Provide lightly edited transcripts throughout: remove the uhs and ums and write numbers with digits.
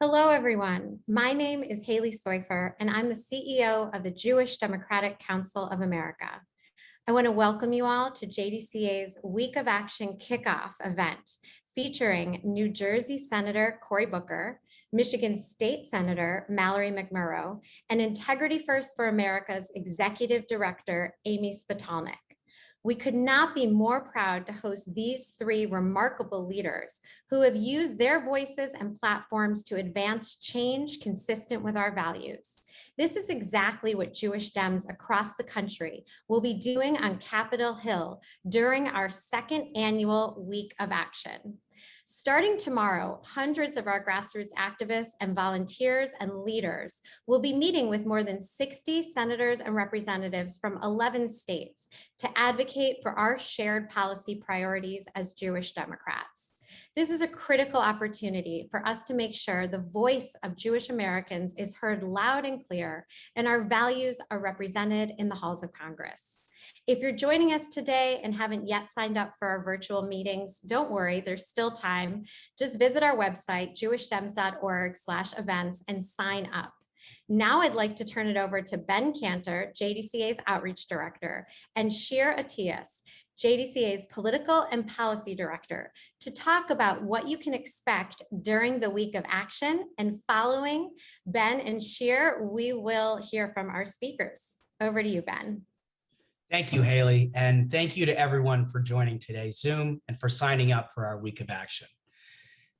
Hello, everyone. My name is Haley Soifer, and I'm the CEO of the Jewish Democratic Council of America. I want to welcome you all to JDCA's Week of Action Kickoff event, featuring New Jersey Senator Cory Booker, Michigan State Senator Mallory McMorrow, and Integrity First for America's Executive Director, Amy Spitalnick. We could not be more proud to host these three remarkable leaders who have used their voices and platforms to advance change consistent with our values. This is exactly what Jewish Dems across the country will be doing on Capitol Hill during our second annual Week of Action. Starting tomorrow, hundreds of our grassroots activists and volunteers and leaders will be meeting with more than 60 senators and representatives from 11 states to advocate for our shared policy priorities as Jewish Democrats. This is a critical opportunity for us to make sure the voice of Jewish Americans is heard loud and clear, and our values are represented in the halls of Congress. If you're joining us today and haven't yet signed up for our virtual meetings, don't worry, there's still time. Just visit our website, jewishdems.org/events, and sign up. Now I'd like to turn it over to Ben Cantor, JDCA's Outreach Director, and Shir Atias, JDCA's Political and Policy Director, to talk about what you can expect during the Week of Action. And following Ben and Shir, we will hear from our speakers. Over to you, Ben. Thank you, Haley, and thank you to everyone for joining today's Zoom and for signing up for our Week of Action.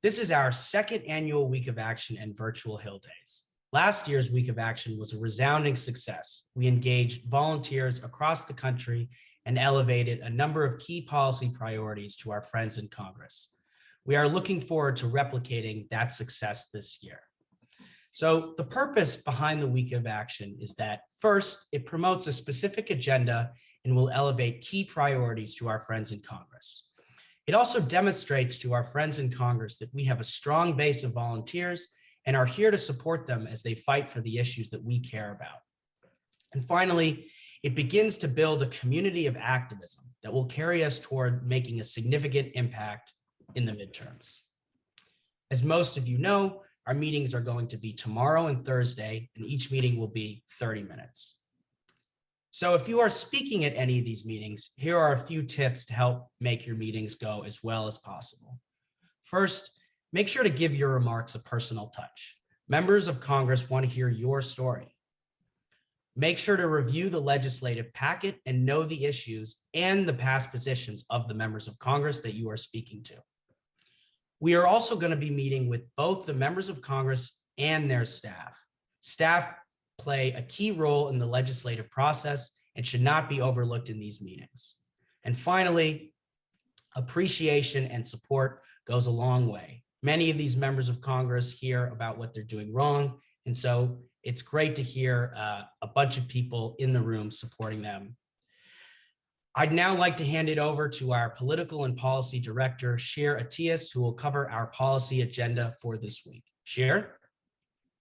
This is our second annual Week of Action and virtual Hill Days. Last year's Week of Action was a resounding success. We engaged volunteers across the country and elevated a number of key policy priorities to our friends in Congress. We are looking forward to replicating that success this year. So the purpose behind the Week of Action is that, first, it promotes a specific agenda and will elevate key priorities to our friends in Congress. It also demonstrates to our friends in Congress that we have a strong base of volunteers and are here to support them as they fight for the issues that we care about. And finally, it begins to build a community of activism that will carry us toward making a significant impact in the midterms. As most of you know, our meetings are going to be tomorrow and Thursday, and each meeting will be 30 minutes. So if you are speaking at any of these meetings, here are a few tips to help make your meetings go as well as possible. First, make sure to give your remarks a personal touch. Members of Congress want to hear your story. Make sure to review the legislative packet and know the issues and the past positions of the members of Congress that you are speaking to. We are also going to be meeting with both the members of Congress and their staff. Staff play a key role in the legislative process and should not be overlooked in these meetings. And finally, appreciation and support goes a long way. Many of these members of Congress hear about what they're doing wrong, and so it's great to hear a bunch of people in the room supporting them. I'd now like to hand it over to our Political and Policy Director, Shir Atias, who will cover our policy agenda for this week. Shir?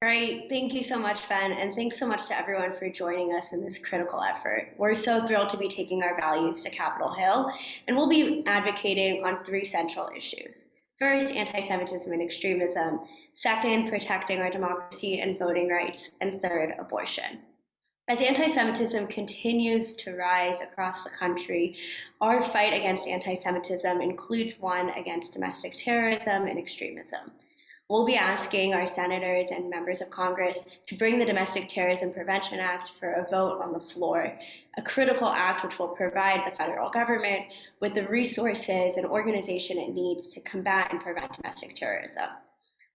Great. Thank you so much, Ben, and thanks so much to everyone for joining us in this critical effort. We're so thrilled to be taking our values to Capitol Hill, and we'll be advocating on three central issues. First, anti-Semitism and extremism. Second, protecting our democracy and voting rights. And third, abortion. As anti-Semitism continues to rise across the country, our fight against anti-Semitism includes one against domestic terrorism and extremism. We'll be asking our senators and members of Congress to bring the Domestic Terrorism Prevention Act for a vote on the floor, a critical act which will provide the federal government with the resources and organization it needs to combat and prevent domestic terrorism.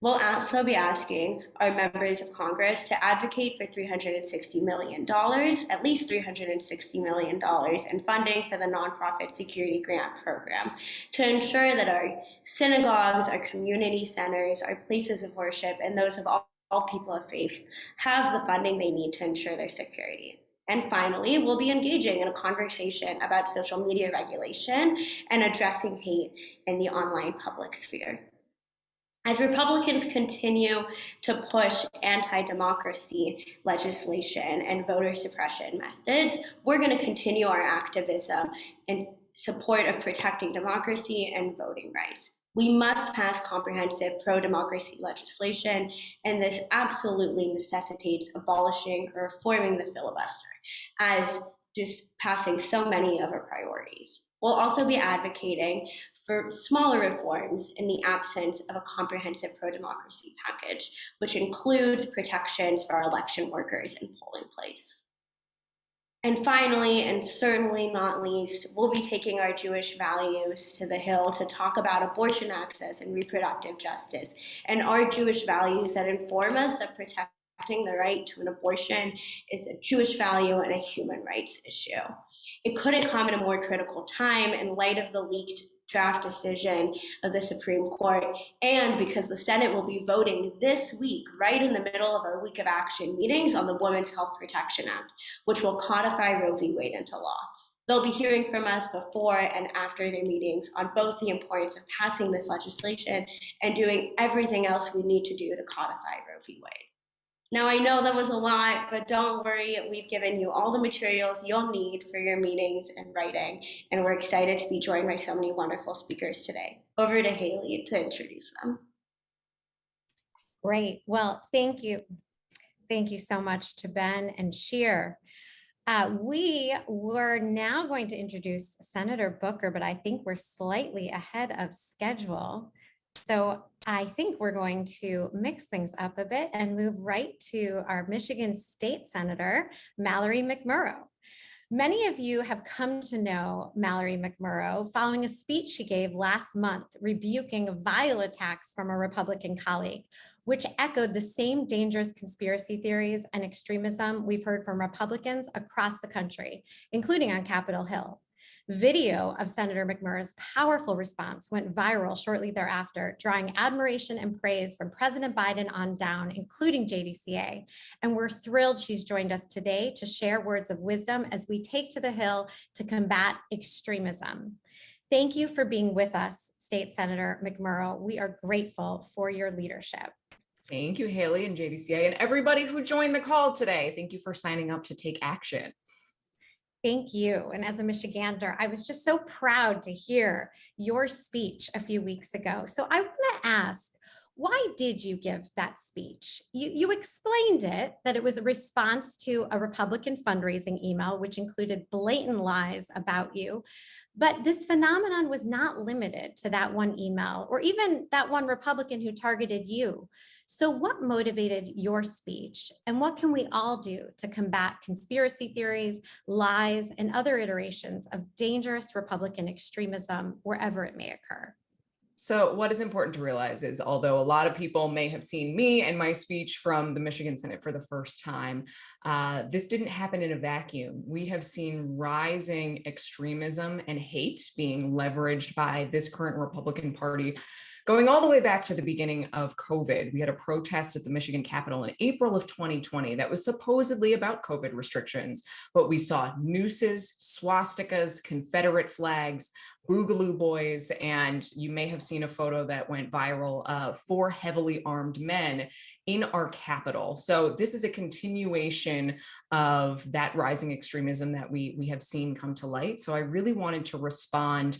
We'll also be asking our members of Congress to advocate for $360 million, at least $360 million in funding for the Nonprofit Security Grant Program to ensure that our synagogues, our community centers, our places of worship, and those of all people of faith have the funding they need to ensure their security. And finally, we'll be engaging in a conversation about social media regulation and addressing hate in the online public sphere. As Republicans continue to push anti-democracy legislation and voter suppression methods, we're going to continue our activism in support of protecting democracy and voting rights. We must pass comprehensive pro-democracy legislation, and this absolutely necessitates abolishing or reforming the filibuster, as just passing so many of our priorities. We'll also be advocating for smaller reforms in the absence of a comprehensive pro-democracy package, which includes protections for our election workers and polling place. And finally, and certainly not least, we'll be taking our Jewish values to the Hill to talk about abortion access and reproductive justice, and our Jewish values that inform us that protecting the right to an abortion is a Jewish value and a human rights issue. It couldn't come at a more critical time in light of the leaked draft decision of the Supreme Court, and because the Senate will be voting this week, right in the middle of our week of action meetings, on the Women's Health Protection Act, which will codify Roe v. Wade into law. They'll be hearing from us before and after their meetings on both the importance of passing this legislation and doing everything else we need to do to codify Roe v. Wade. Now, I know that was a lot, but don't worry, we've given you all the materials you'll need for your meetings and writing, and we're excited to be joined by so many wonderful speakers today. Over to Haley to introduce them. Great. Well, thank you. Thank you so much to Ben and Sheer. We were now going to introduce Senator Booker, but I think we're slightly ahead of schedule. So I think we're going to mix things up a bit and move right to our Michigan State Senator, Mallory McMorrow. Many of you have come to know Mallory McMorrow following a speech she gave last month rebuking vile attacks from a Republican colleague, which echoed the same dangerous conspiracy theories and extremism we've heard from Republicans across the country, including on Capitol Hill. Video of Senator McMorrow's powerful response went viral shortly thereafter, drawing admiration and praise from President Biden on down, including JDCA. And we're thrilled she's joined us today to share words of wisdom as we take to the Hill to combat extremism. Thank you for being with us, State Senator McMorrow. We are grateful for your leadership. Thank you, Haley and JDCA, and everybody who joined the call today. Thank you for signing up to take action. Thank you. And as a Michigander, I was just so proud to hear your speech a few weeks ago. So I want to ask, why did you give that speech? You explained it, that it was a response to a Republican fundraising email, which included blatant lies about you. But this phenomenon was not limited to that one email or even that one Republican who targeted you. So what motivated your speech, and what can we all do to combat conspiracy theories, lies, and other iterations of dangerous Republican extremism wherever it may occur? So what is important to realize is, although a lot of people may have seen me and my speech from the Michigan Senate for the first time, this didn't happen in a vacuum. We have seen rising extremism and hate being leveraged by this current Republican Party going all the way back to the beginning of COVID. We had a protest at the Michigan Capitol in April of 2020 that was supposedly about COVID restrictions, but we saw nooses, swastikas, Confederate flags, Boogaloo boys, and you may have seen a photo that went viral of 4 heavily armed men in our Capitol. So this is a continuation of that rising extremism that we have seen come to light. So I really wanted to respond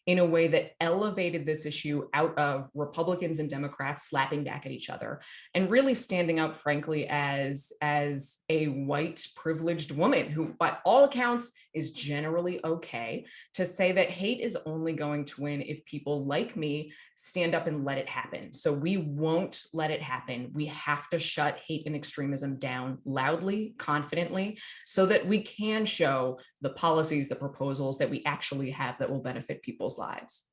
in a way that elevated this issue out of Republicans and Democrats slapping back at each other, and really standing up, frankly, as a white privileged woman who, by all accounts, is generally okay, to say that hate is only going to win if people like me stand up and let it happen. So we won't let it happen. We have to shut hate and extremism down loudly, confidently, so that we can show the policies, the proposals that we actually have that will benefit people's lives.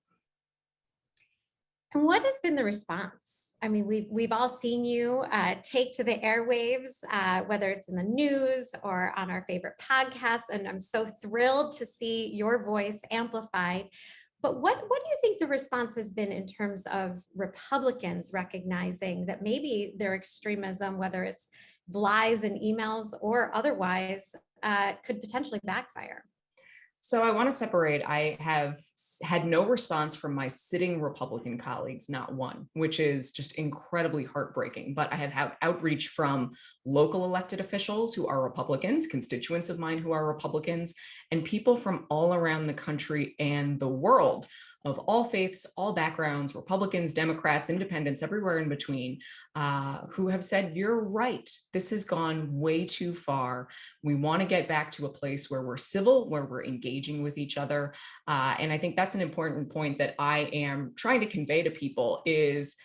And what has been the response? I mean, we've all seen you take to the airwaves, whether it's in the news or on our favorite podcasts, and I'm so thrilled to see your voice amplified. But what do you think the response has been in terms of Republicans recognizing that maybe their extremism, whether it's lies and emails or otherwise, could potentially backfire? So I want to separate. I have had no response from my sitting Republican colleagues, not one, which is just incredibly heartbreaking. But I have had outreach from local elected officials who are Republicans, constituents of mine who are Republicans, and people from all around the country and the world of all faiths, all backgrounds, Republicans, Democrats, independents, everywhere in between, who have said, you're right, this has gone way too far. We want to get back to a place where we're civil, where we're engaging with each other. And I think that's an important point that I am trying to convey to people is,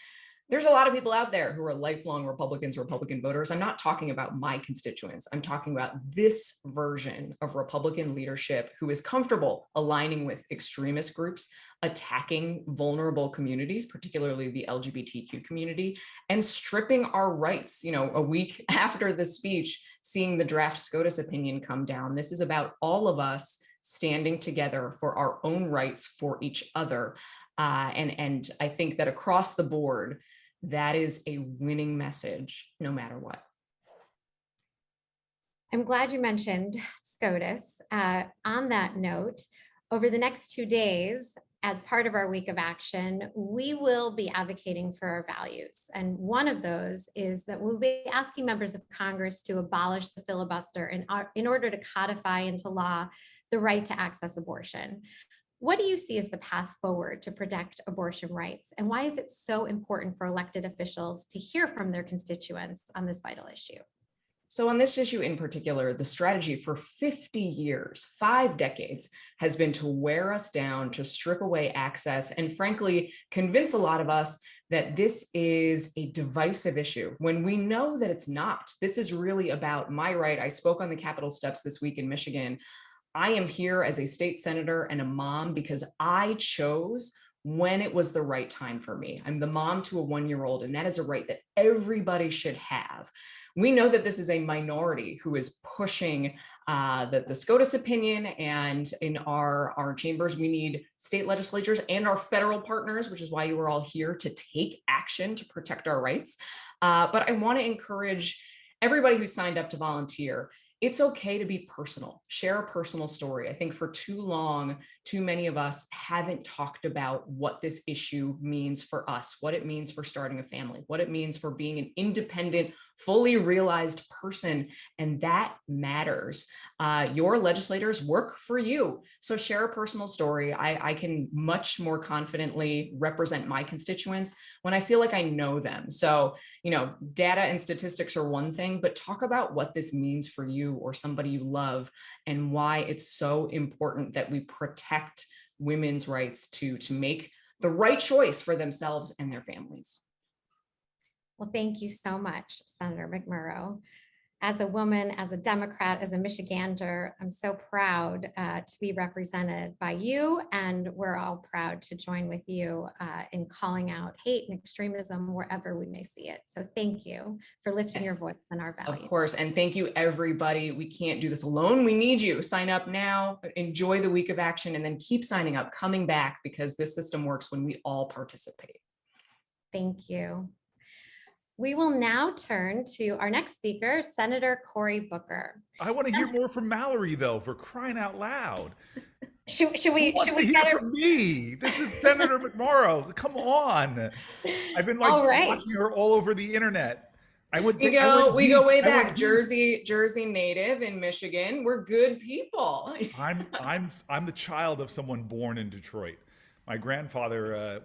there's a lot of people out there who are lifelong Republicans, Republican voters. I'm not talking about my constituents. I'm talking about this version of Republican leadership who is comfortable aligning with extremist groups, attacking vulnerable communities, particularly the LGBTQ community, and stripping our rights. You know, a week after the speech, seeing the draft SCOTUS opinion come down. This is about all of us standing together for our own rights for each other. And I think that across the board, that is a winning message, no matter what. I'm glad you mentioned SCOTUS. On that note, over the next 2 days, as part of our week of action, we will be advocating for our values. And one of those is that we'll be asking members of Congress to abolish the filibuster in order to codify into law the right to access abortion. What do you see as the path forward to protect abortion rights? And why is it so important for elected officials to hear from their constituents on this vital issue? So on this issue in particular, the strategy for 50 years, 5 decades, has been to wear us down, to strip away access, and frankly, convince a lot of us that this is a divisive issue when we know that it's not. This is really about my right. I spoke on the Capitol steps this week in Michigan. I am here as a state senator and a mom because I chose when it was the right time for me. I'm the mom to a 1-year-old, and that is a right that everybody should have. We know that this is a minority who is pushing the SCOTUS opinion, and in our chambers, we need state legislatures and our federal partners, which is why you are all here to take action to protect our rights. But I want to encourage everybody who signed up to volunteer. It's okay to be personal, share a personal story. I think for too long, too many of us haven't talked about what this issue means for us, what it means for starting a family, what it means for being an independent, fully realized person, and that matters. Your legislators work for you. So share a personal story. I can much more confidently represent my constituents when I feel like I know them. So, you know, data and statistics are one thing, but talk about what this means for you or somebody you love and why it's so important that we protect women's rights to make the right choice for themselves and their families. Well, thank you so much, Senator McMorrow. As a woman, as a Democrat, as a Michigander, I'm so proud to be represented by you, and we're all proud to join with you in calling out hate and extremism wherever we may see it. So thank you for lifting your voice and our values. Of course, and thank you, everybody. We can't do this alone. We need you. Sign up now, enjoy the week of action, and then keep signing up, coming back, because this system works when we all participate. Thank you. We will now turn to our next speaker, Senator Cory Booker. I want to hear more from Mallory, though, for crying out loud. Should we hear from me? This is Senator McMorrow. Come on. I've been watching her all over the internet. We go way back. Jersey native in Michigan. We're good people. I'm the child of someone born in Detroit. My grandfather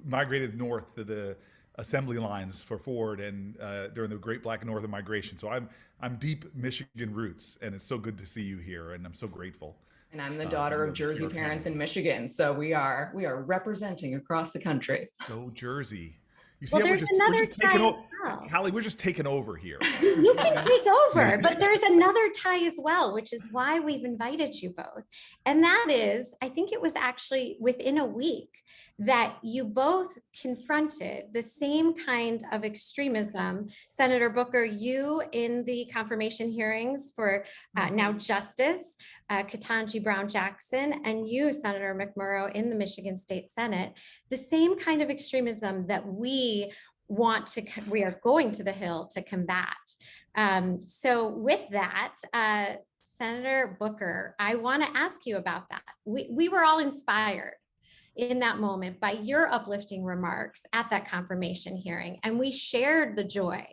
migrated north to the assembly lines for Ford and during the Great Black Northern Migration. So I'm deep Michigan roots, and it's so good to see you here, and I'm so grateful. And I'm the daughter of Jersey parents in Michigan, so we are representing across the country. Go Jersey! You see, well, there's another tie as well. Hallie, we're just taking over here. You can take over, but there's another tie as well, which is why we've invited you both. And that is, I think it was actually within a week that you both confronted the same kind of extremism. Senator Booker, you in the confirmation hearings for now Justice Ketanji Brown Jackson, and you, Senator McMorrow, in the Michigan State Senate, the same kind of extremism that we are going to the Hill to combat. So with that, Senator Booker, I want to ask you about that. We were all inspired in that moment by your uplifting remarks at that confirmation hearing. And we shared the joy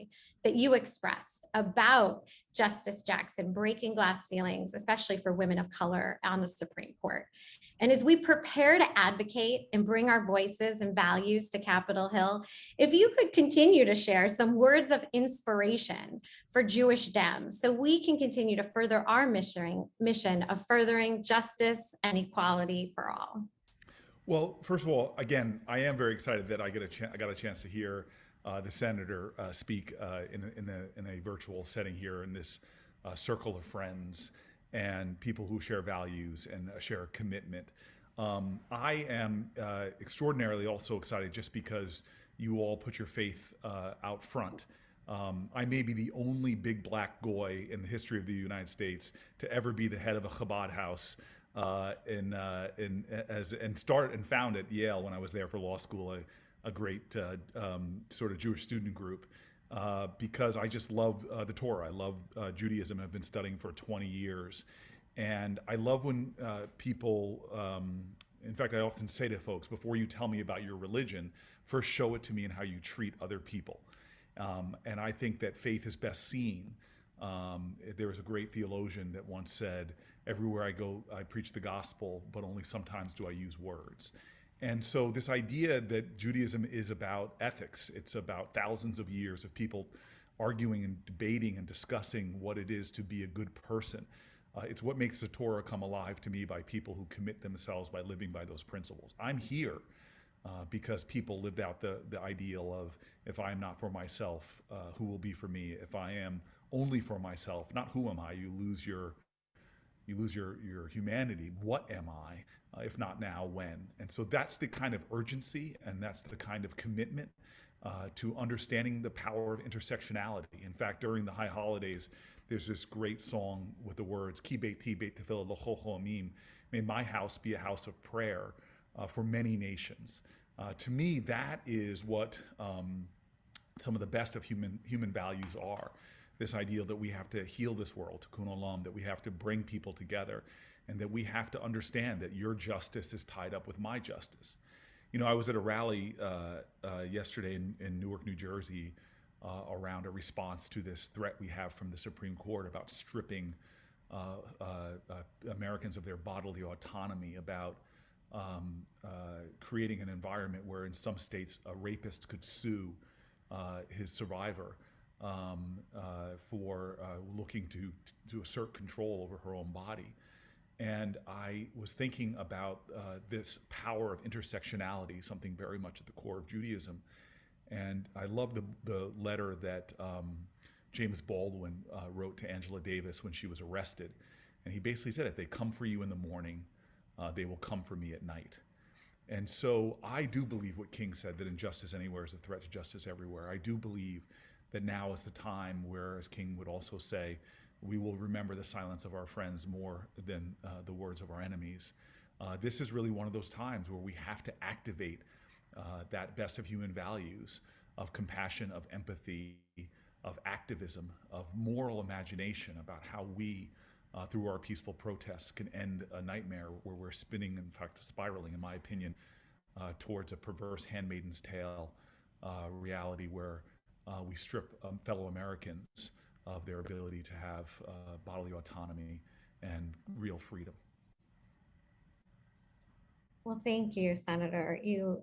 that you expressed about Justice Jackson breaking glass ceilings, especially for women of color on the Supreme Court. And as we prepare to advocate and bring our voices and values to Capitol Hill, if you could continue to share some words of inspiration for Jewish Dems so we can continue to further our mission of furthering justice and equality for all. Well, first of all, again, I am very excited that I got a chance to hear the senator speak in a virtual setting here in this circle of friends and people who share values and share a commitment. I am extraordinarily also excited just because you all put your faith out front. I may be the only big black goy in the history of the United States to ever be the head of a Chabad house and found at Yale when I was there for law school, a great sort of Jewish student group, because I just love the Torah. I love Judaism. I've been studying for 20 years. And I love when people, in fact, I often say to folks, before you tell me about your religion, first show it to me in how you treat other people. And I think that faith is best seen. There was a great theologian that once said, everywhere I go, I preach the gospel, but only sometimes do I use words. And so this idea that Judaism is about ethics, it's about thousands of years of people arguing and debating and discussing what it is to be a good person. It's what makes the Torah come alive to me by people who commit themselves by living by those principles. I'm here because people lived out the ideal of, if I am not for myself, who will be for me? If I am only for myself, not who am I? You lose your humanity. What am I? If not now, when? And so that's the kind of urgency and that's the kind of commitment to understanding the power of intersectionality. In fact, during the high holidays, there's this great song with the words, Ki beiti beit tefillah l'chol ha'amim, may my house be a house of prayer for many nations. To me, that is what some of the best of human values are. This idea that we have to heal this world, tikkun olam, that we have to bring people together, and that we have to understand that your justice is tied up with my justice. You know, I was at a rally yesterday in Newark, New Jersey, around a response to this threat we have from the Supreme Court about stripping Americans of their bodily autonomy, about creating an environment where in some states a rapist could sue his survivor for looking to assert control over her own body. And I was thinking about this power of intersectionality, something very much at the core of Judaism. And I love the letter that James Baldwin wrote to Angela Davis when she was arrested. And he basically said, if they come for you in the morning, they will come for me at night. And so I do believe what King said, that injustice anywhere is a threat to justice everywhere. I do believe that now is the time where, as King would also say, we will remember the silence of our friends more than the words of our enemies. This is really one of those times where we have to activate that best of human values, of compassion, of empathy, of activism, of moral imagination about how we, through our peaceful protests, can end a nightmare where we're spinning, in fact, spiraling, in my opinion, towards a perverse handmaiden's tale reality where we strip fellow Americans of their ability to have bodily autonomy and real freedom. Well, thank you, Senator. You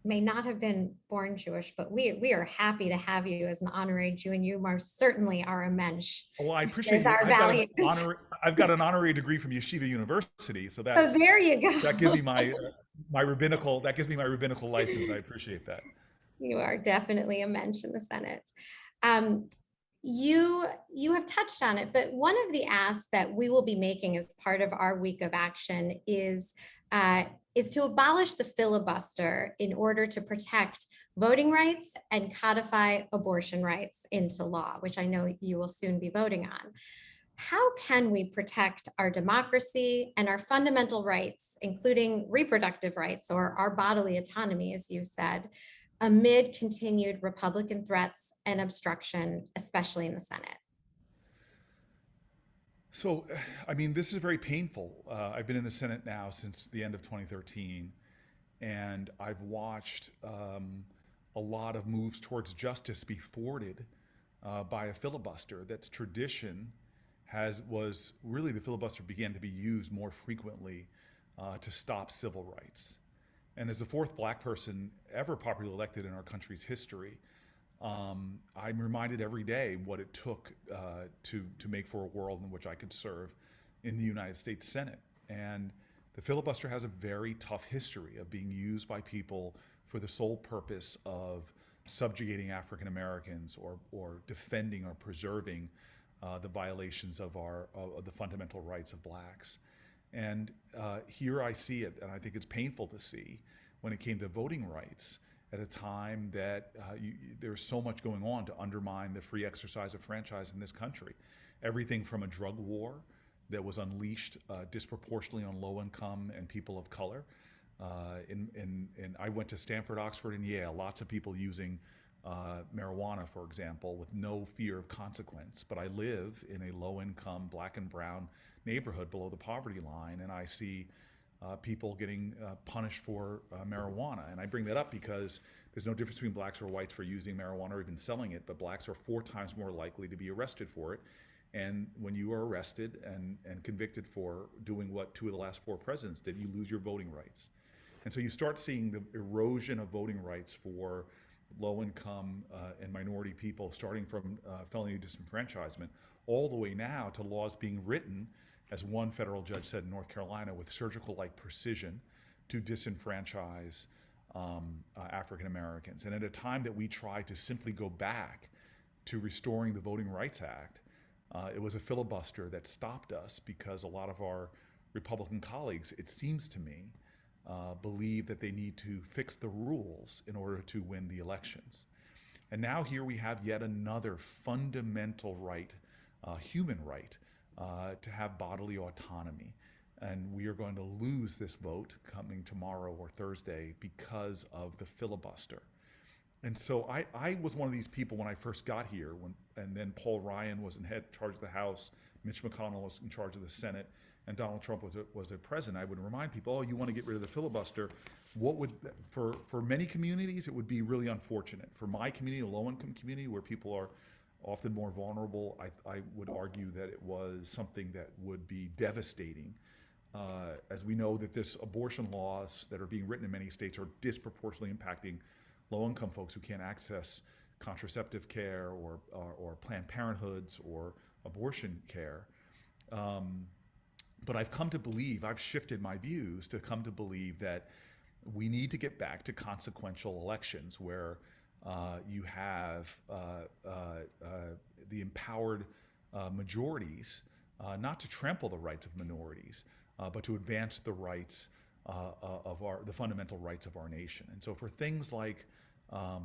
may not have been born Jewish, but we are happy to have you as an honorary Jew, and you most certainly are a mensch. Well, I appreciate Our values. I've got an honorary degree from Yeshiva University, so So there you go. that gives me my rabbinical license. I appreciate that. You are definitely a mensch in the Senate. You have touched on it, but one of the asks that we will be making as part of our week of action is to abolish the filibuster in order to protect voting rights and codify abortion rights into law, which I know you will soon be voting on. How can we protect our democracy and our fundamental rights, including reproductive rights or our bodily autonomy, as you said, amid continued Republican threats and obstruction, especially in the Senate? So, I mean, this is very painful. I've been in the Senate now since the end of 2013, And I've watched a lot of moves towards justice be thwarted by a filibuster that's tradition was really the filibuster began to be used more frequently to stop civil rights. And as the fourth black person ever popularly elected in our country's history, I'm reminded every day what it took to make for a world in which I could serve in the United States Senate. And the filibuster has a very tough history of being used by people for the sole purpose of subjugating African Americans or defending or preserving the violations of the fundamental rights of blacks. And here I see it, and I think it's painful to see when it came to voting rights at a time that there's so much going on to undermine the free exercise of franchise in this country. Everything from a drug war that was unleashed disproportionately on low income and people of color. And I went to Stanford, Oxford, and Yale, lots of people using marijuana, for example, with no fear of consequence. But I live in a low-income black and brown neighborhood below the poverty line, and I see people getting punished for marijuana. And I bring that up because there's no difference between blacks or whites for using marijuana or even selling it, but blacks are 4 times more likely to be arrested for it. And when you are arrested and convicted for doing what 2 of the last 4 presidents did, you lose your voting rights. And so you start seeing the erosion of voting rights for low-income and minority people, starting from felony disenfranchisement, all the way now to laws being written, as one federal judge said in North Carolina, with surgical-like precision to disenfranchise African Americans. And at a time that we try to simply go back to restoring the Voting Rights Act, it was a filibuster that stopped us because a lot of our Republican colleagues, it seems to me, believe that they need to fix the rules in order to win the elections. And now here we have yet another fundamental right, human right, to have bodily autonomy. And we are going to lose this vote coming tomorrow or Thursday because of the filibuster. And so I was one of these people when I first got here, and then Paul Ryan was in charge of the House, Mitch McConnell was in charge of the Senate, and Donald Trump was a president. I would remind people, oh, you want to get rid of the filibuster. For many communities, it would be really unfortunate. For my community, a low-income community where people are often more vulnerable, I would argue that it was something that would be devastating. As we know that this abortion laws that are being written in many states are disproportionately impacting low-income folks who can't access contraceptive care or Planned Parenthoods or abortion care. But I've shifted my views to come to believe that we need to get back to consequential elections where you have the empowered majorities, not to trample the rights of minorities, but to advance the rights the fundamental rights of our nation. And so for things like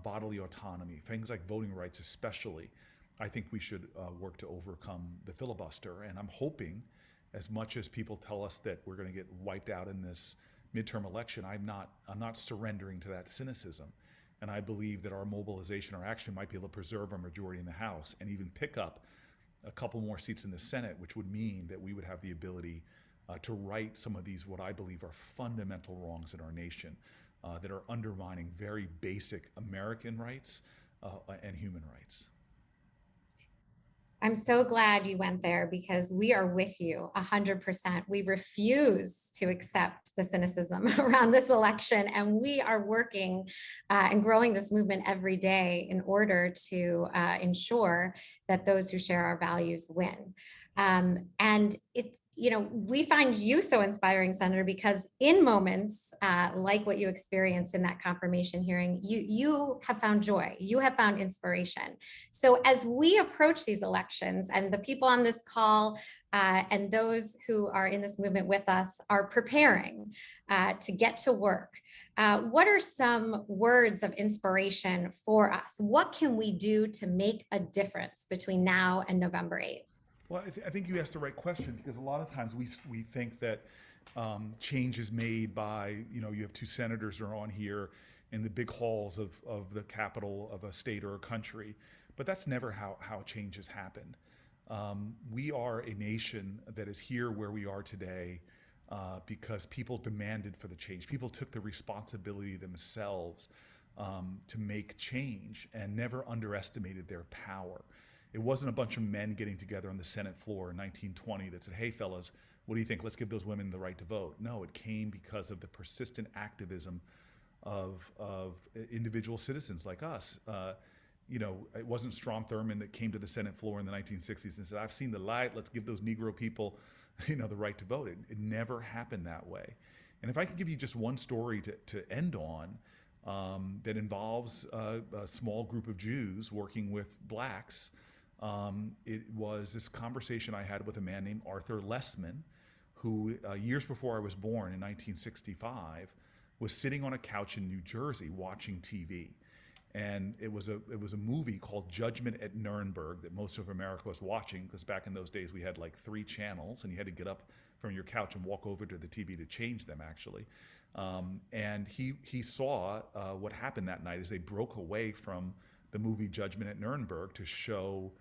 bodily autonomy, things like voting rights especially, I think we should work to overcome the filibuster. And I'm hoping, as much as people tell us that we're going to get wiped out in this midterm election, I'm not surrendering to that cynicism. And I believe that our mobilization, our action might be able to preserve our majority in the House and even pick up a couple more seats in the Senate, which would mean that we would have the ability to right some of these, what I believe are fundamental wrongs in our nation that are undermining very basic American rights and human rights. I'm so glad you went there because we are with you 100%. We refuse to accept the cynicism around this election, and we are working and growing this movement every day in order to ensure that those who share our values win. And it's, we find you so inspiring, Senator, because in moments like what you experienced in that confirmation hearing, you have found joy, you have found inspiration. So as we approach these elections, and the people on this call and those who are in this movement with us are preparing to get to work, what are some words of inspiration for us? What can we do to make a difference between now and November 8th? Well, I think you asked the right question, because a lot of times we think that change is made by, you have 2 senators who are on here in the big halls of the capital of a state or a country, but that's never how change has happened. We are a nation that is here where we are today because people demanded for the change. People took the responsibility themselves to make change and never underestimated their power. It wasn't a bunch of men getting together on the Senate floor in 1920 that said, hey fellas, what do you think? Let's give those women the right to vote. No, it came because of the persistent activism of individual citizens like us. It wasn't Strom Thurmond that came to the Senate floor in the 1960s and said, I've seen the light, let's give those Negro people, the right to vote. It never happened that way. And if I could give you just one story to end on that involves a small group of Jews working with blacks, it was this conversation I had with a man named Arthur Lessman, who years before I was born in 1965, was sitting on a couch in New Jersey watching TV. And it was a movie called Judgment at Nuremberg that most of America was watching, because back in those days we had like 3 channels and you had to get up from your couch and walk over to the TV to change them, actually. And he saw what happened that night as they broke away from the movie Judgment at Nuremberg to show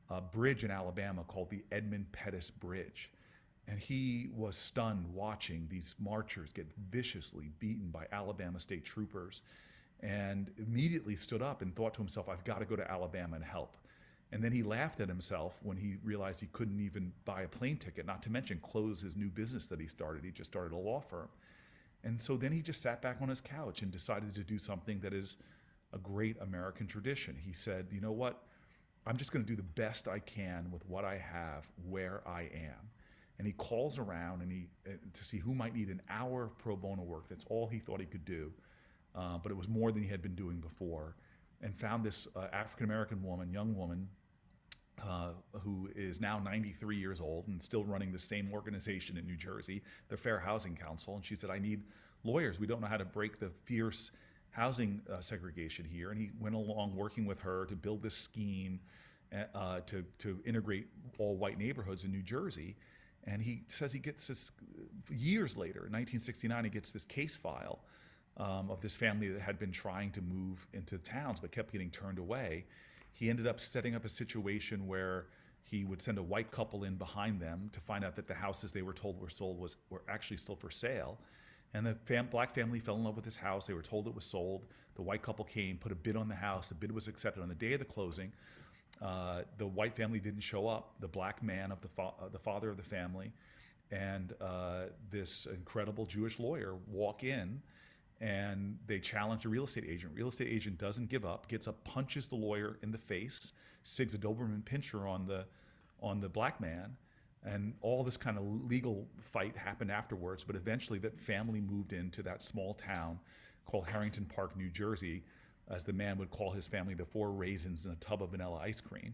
a bridge in Alabama called the Edmund Pettus Bridge. And he was stunned watching these marchers get viciously beaten by Alabama state troopers, and immediately stood up and thought to himself, I've got to go to Alabama and help. And then he laughed at himself when he realized he couldn't even buy a plane ticket, not to mention close his new business that he started. He just started a law firm. And so then he just sat back on his couch and decided to do something that is a great American tradition. He said, you know what? I'm just going to do the best I can with what I have where I am. And he calls around to see who might need an hour of pro bono work. That's all he thought he could do. But it was more than he had been doing before, and found this African-American woman, young woman, who is now 93 years old and still running the same organization in New Jersey, the Fair Housing Council. And she said, I need lawyers. We don't know how to break the fierce housing segregation here. And he went along working with her to build this scheme to integrate all white neighborhoods in New Jersey. And he says he gets this, years later, in 1969, he gets this case file of this family that had been trying to move into towns but kept getting turned away. He ended up setting up a situation where he would send a white couple in behind them to find out that the houses they were told were sold were actually still for sale. And the black family fell in love with this house. They were told it was sold. The white couple came, put a bid on the house. The bid was accepted. On the day of the closing, the white family didn't show up. The black man of the father of the family and this incredible Jewish lawyer walk in, and they challenge the real estate agent. Real estate agent doesn't give up, gets up, punches the lawyer in the face, sigs a Doberman Pinscher on the black man, and all this kind of legal fight happened afterwards. But eventually that family moved into that small town called Harrington Park, New Jersey, as the man would call his family, the 4 raisins in a tub of vanilla ice cream.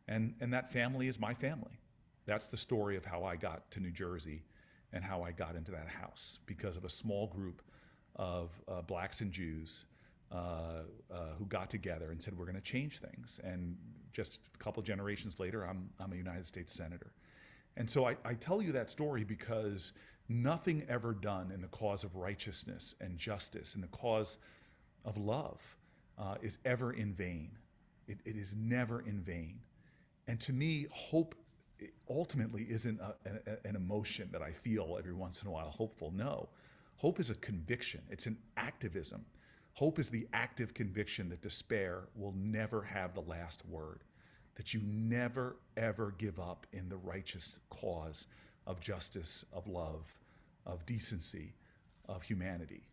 And that family is my family. That's the story of how I got to New Jersey and how I got into that house, because of a small group of blacks and Jews who got together and said, we're going to change things. And just a couple generations later, I'm a United States Senator. And so I tell you that story because nothing ever done in the cause of righteousness and justice and the cause of love is ever in vain. It is never in vain. And to me, hope ultimately isn't an emotion that I feel every once in a while, hopeful. No. Hope is a conviction. It's an activism. Hope is the active conviction that despair will never have the last word, that you never, ever give up in the righteous cause of justice, of love, of decency, of humanity.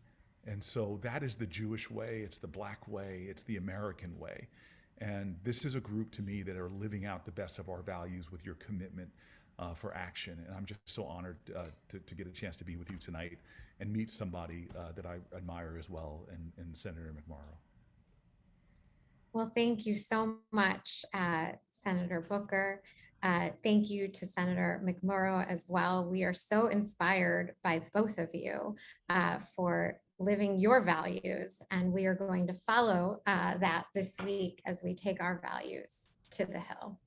And so that is the Jewish way, it's the black way, it's the American way. And this is a group to me that are living out the best of our values with your commitment for action. And I'm just so honored to get a chance to be with you tonight and meet somebody that I admire as well, and Senator McMorrow. Well, thank you so much, Senator Booker. Thank you to Senator McMorrow as well. We are so inspired by both of you for living your values, and we are going to follow that this week as we take our values to the Hill.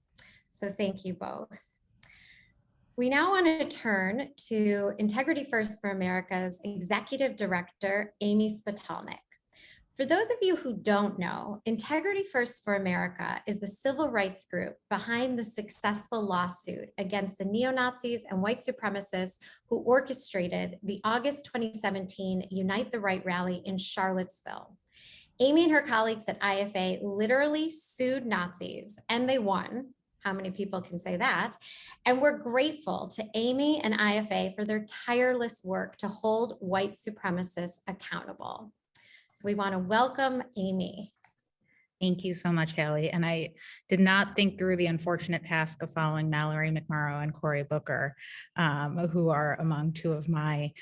So thank you both. We now want to turn to Integrity First for America's Executive Director, Amy Spitalnick. For those of you who don't know, Integrity First for America is the civil rights group behind the successful lawsuit against the neo-Nazis and white supremacists who orchestrated the August 2017 Unite the Right rally in Charlottesville. Amy and her colleagues at IFA literally sued Nazis, and they won. How many people can say that? And we're grateful to Amy and IFA for their tireless work to hold white supremacists accountable. So we want to welcome Amy. Thank you so much, Haley. And I did not think through the unfortunate task of following Mallory, McMorrow, and Cory Booker, who are among two of my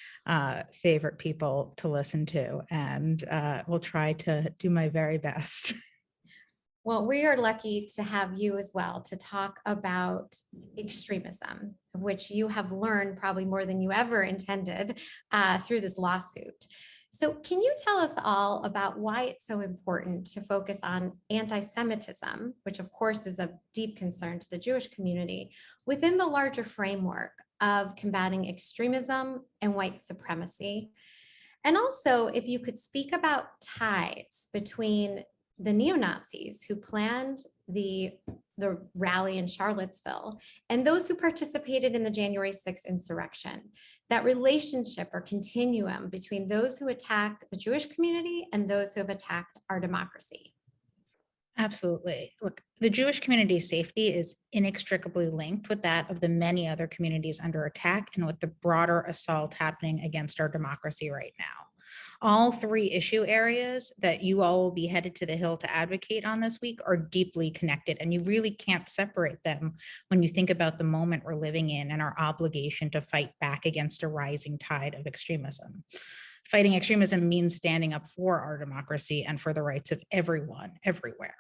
favorite people to listen to, and will try to do my very best. Well, we are lucky to have you as well to talk about extremism, which you have learned probably more than you ever intended through this lawsuit. So can you tell us all about why it's so important to focus on anti-Semitism, which of course is of deep concern to the Jewish community, within the larger framework of combating extremism and white supremacy? And also, if you could speak about ties between the neo-Nazis who planned the rally in Charlottesville and those who participated in the January 6th insurrection, that relationship or continuum between those who attack the Jewish community and those who have attacked our democracy. Absolutely. Look, the Jewish community's safety is inextricably linked with that of the many other communities under attack and with the broader assault happening against our democracy right now. All three issue areas that you all will be headed to the Hill to advocate on this week are deeply connected, and you really can't separate them when you think about the moment we're living in and our obligation to fight back against a rising tide of extremism. Fighting extremism means standing up for our democracy and for the rights of everyone, everywhere.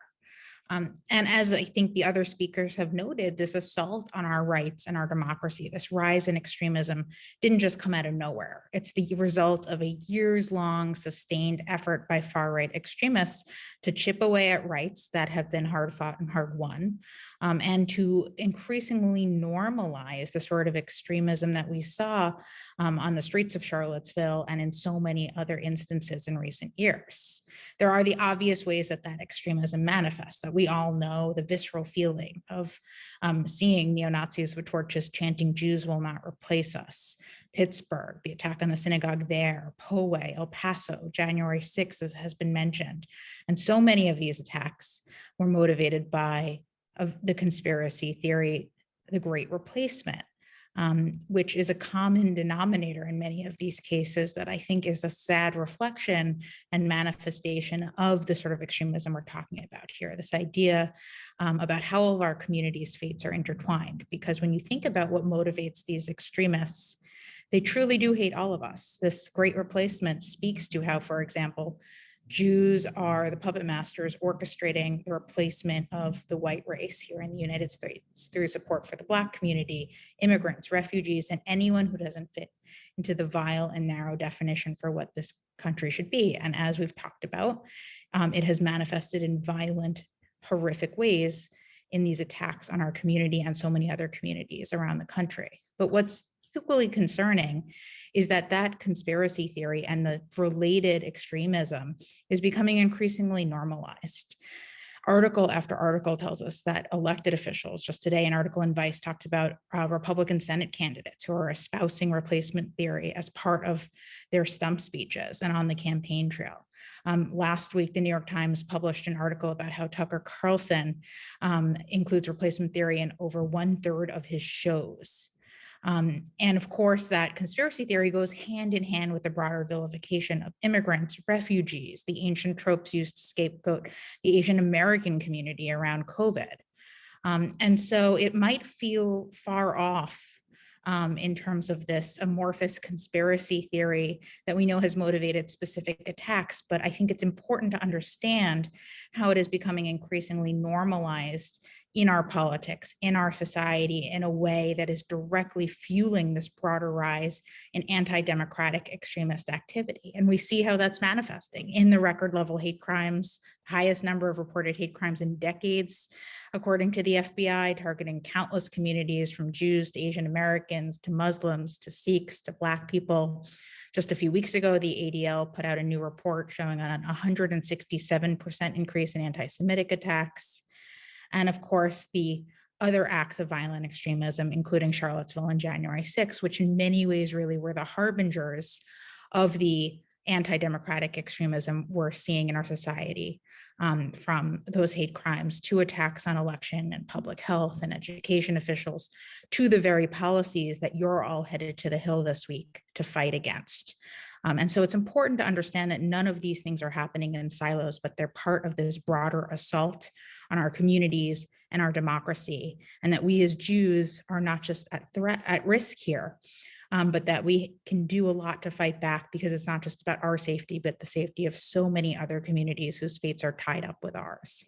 And as I think the other speakers have noted, this assault on our rights and our democracy, this rise in extremism, didn't just come out of nowhere. It's the result of a years-long sustained effort by far-right extremists to chip away at rights that have been hard fought and hard won, and to increasingly normalize the sort of extremism that we saw on the streets of Charlottesville and in so many other instances in recent years. There are the obvious ways that that extremism manifests, that we all know, the visceral feeling of seeing neo-Nazis with torches chanting, "Jews will not replace us." Pittsburgh, the attack on the synagogue there, Poway, El Paso, January 6th, as has been mentioned. And so many of these attacks were motivated by the conspiracy theory, the Great Replacement, which is a common denominator in many of these cases that I think is a sad reflection and manifestation of the sort of extremism we're talking about here. This idea about how all of our communities' fates are intertwined, because when you think about what motivates these extremists, they truly do hate all of us. This Great Replacement speaks to how, for example, Jews are the puppet masters orchestrating the replacement of the white race here in the United States through support for the Black community, immigrants, refugees, and anyone who doesn't fit into the vile and narrow definition for what this country should be. And as we've talked about, it has manifested in violent, horrific ways in these attacks on our community and so many other communities around the country. But what's equally concerning is that that conspiracy theory and the related extremism is becoming increasingly normalized. Article after article tells us that elected officials, just today an article in Vice talked about Republican Senate candidates who are espousing replacement theory as part of their stump speeches and on the campaign trail. Last week, the New York Times published an article about how Tucker Carlson includes replacement theory in over 1/3 of his shows. And of course, that conspiracy theory goes hand in hand with the broader vilification of immigrants, refugees, the ancient tropes used to scapegoat the Asian American community around COVID. And so it might feel far off in terms of this amorphous conspiracy theory that we know has motivated specific attacks, but I think it's important to understand how it is becoming increasingly normalized in our politics, in our society, in a way that is directly fueling this broader rise in anti-democratic extremist activity. And we see how that's manifesting in the record level hate crimes, highest number of reported hate crimes in decades, according to the FBI, targeting countless communities from Jews to Asian Americans to Muslims to Sikhs to Black people Just a few weeks ago, the ADL put out a new report showing a 167% increase in anti-Semitic attacks. And of course, the other acts of violent extremism, including Charlottesville and January 6th, which in many ways really were the harbingers of the anti-democratic extremism we're seeing in our society, from those hate crimes to attacks on election and public health and education officials, to the very policies that you're all headed to the Hill this week to fight against. And so it's important to understand that none of these things are happening in silos, but they're part of this broader assault on our communities and our democracy, and that we as Jews are not just at risk here, but that we can do a lot to fight back, because it's not just about our safety, but the safety of so many other communities whose fates are tied up with ours.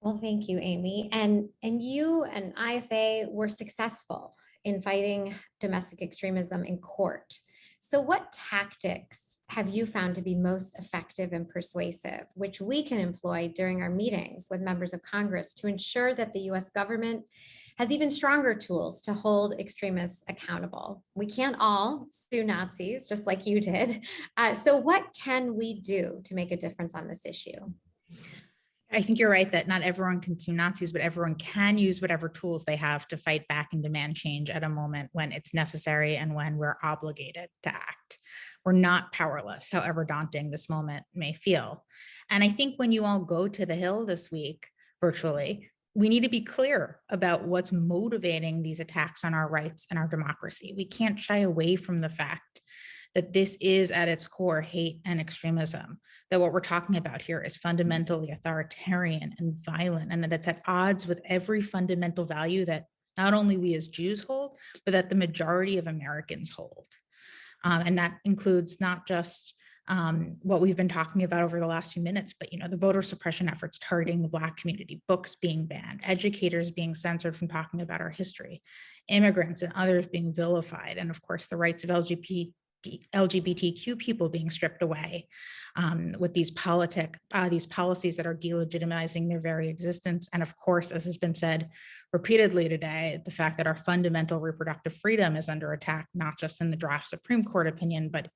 Well, thank you, Amy. And you and IFA were successful in fighting domestic extremism in court. So what tactics have you found to be most effective and persuasive, which we can employ during our meetings with members of Congress to ensure that the US government has even stronger tools to hold extremists accountable? We can't all sue Nazis, just like you did. So what can we do to make a difference on this issue? I think you're right that not everyone can sue Nazis, but everyone can use whatever tools they have to fight back and demand change at a moment when it's necessary and when we're obligated to act. We're not powerless, however daunting this moment may feel. And I think when you all go to the Hill this week, virtually, we need to be clear about what's motivating these attacks on our rights and our democracy. We can't shy away from the fact that this is at its core hate and extremism, that what we're talking about here is fundamentally authoritarian and violent, and that it's at odds with every fundamental value that not only we as Jews hold, but that the majority of Americans hold. And that includes not just what we've been talking about over the last few minutes, but the voter suppression efforts targeting the Black community, books being banned, educators being censored from talking about our history, immigrants and others being vilified, and of course the rights of LGBTQ people being stripped away, with these policies that are delegitimizing their very existence. And of course, as has been said repeatedly today, the fact that our fundamental reproductive freedom is under attack, not just in the draft Supreme Court opinion, but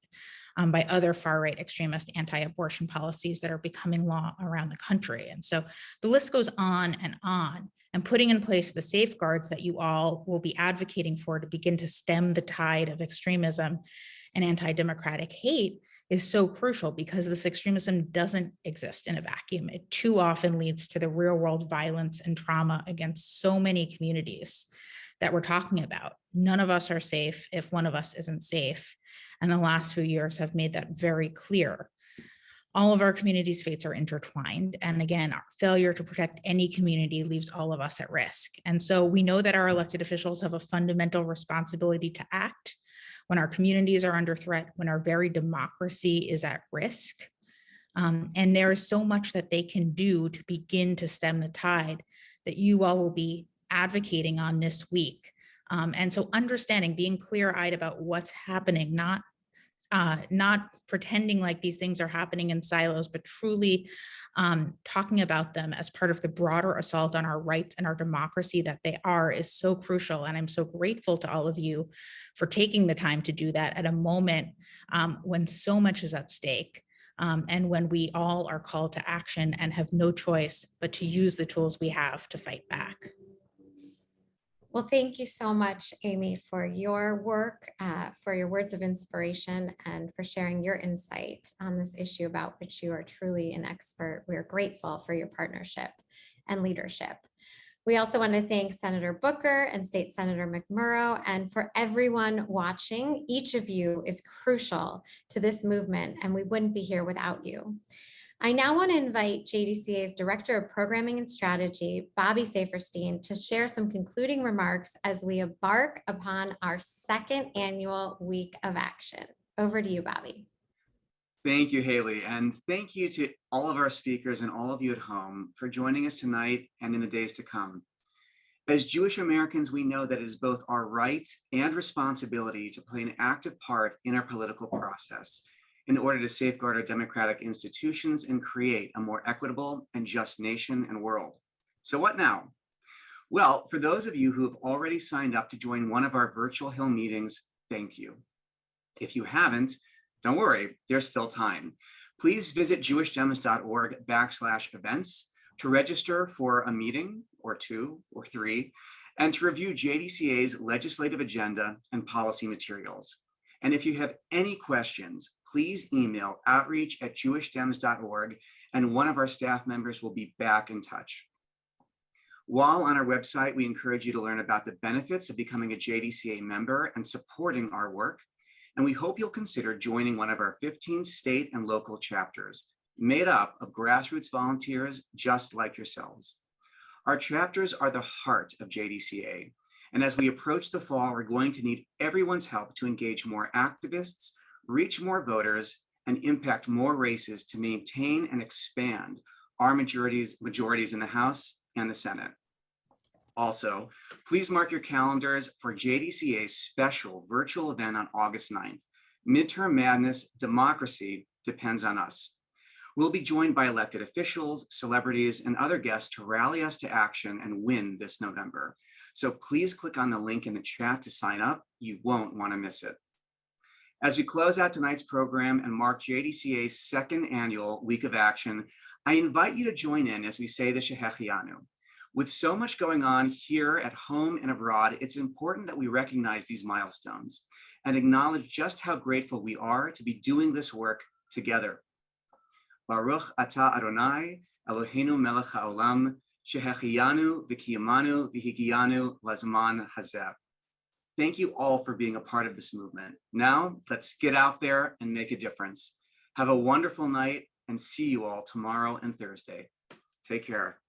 by other far-right extremist anti-abortion policies that are becoming law around the country. And so the list goes on, and putting in place the safeguards that you all will be advocating for to begin to stem the tide of extremism and anti-democratic hate is so crucial, because this extremism doesn't exist in a vacuum. It too often leads to the real-world violence and trauma against so many communities that we're talking about. None of us are safe if one of us isn't safe. And the last few years have made that very clear. All of our communities' fates are intertwined. And again, our failure to protect any community leaves all of us at risk. And so we know that our elected officials have a fundamental responsibility to act when our communities are under threat, when our very democracy is at risk. And there is so much that they can do to begin to stem the tide that you all will be advocating on this week. And so understanding, being clear-eyed about what's happening, not pretending like these things are happening in silos, but truly talking about them as part of the broader assault on our rights and our democracy that they are, is so crucial. And I'm so grateful to all of you for taking the time to do that at a moment when so much is at stake, and when we all are called to action and have no choice but to use the tools we have to fight back. Well, thank you so much, Amy, for your work, for your words of inspiration, and for sharing your insight on this issue about which you are truly an expert. We're grateful for your partnership and leadership. We also want to thank Senator Booker and State Senator McMorrow, and for everyone watching. Each of you is crucial to this movement, and we wouldn't be here without you. I now want to invite JDCA's Director of Programming and Strategy, Bobby Saferstein, to share some concluding remarks as we embark upon our second annual Week of Action. Over to you, Bobby. Thank you, Haley, and thank you to all of our speakers and all of you at home for joining us tonight and in the days to come. As Jewish Americans, we know that it is both our right and responsibility to play an active part in our political process in order to safeguard our democratic institutions and create a more equitable and just nation and world. So what now? Well, for those of you who have already signed up to join one of our virtual Hill meetings, thank you. If you haven't, don't worry, there's still time. Please visit jewishdems.org/events to register for a meeting or 2 or 3 and to review JDCA's legislative agenda and policy materials. And if you have any questions, please email outreach@jewishdems.org and one of our staff members will be back in touch. While on our website, we encourage you to learn about the benefits of becoming a JDCA member and supporting our work. And we hope you'll consider joining one of our 15 state and local chapters, made up of grassroots volunteers just like yourselves. Our chapters are the heart of JDCA. And as we approach the fall, we're going to need everyone's help to engage more activists, reach more voters, and impact more races to maintain and expand our majorities in the House and the Senate. Also, please mark your calendars for JDCA's special virtual event on August 9th. Midterm Madness, Democracy Depends on Us. We'll be joined by elected officials, celebrities, and other guests to rally us to action and win this November. So please click on the link in the chat to sign up. You won't want to miss it. As we close out tonight's program and mark JDCA's second annual Week of Action, I invite you to join in as we say the Shehechianu. With so much going on here at home and abroad, it's important that we recognize these milestones and acknowledge just how grateful we are to be doing this work together. Baruch atah Adonai, Eloheinu melech haolam, shehechianu v'kiyamanu v'higianu lazman hazeh. Thank you all for being a part of this movement. Now, let's get out there and make a difference. Have a wonderful night and see you all tomorrow and Thursday. Take care.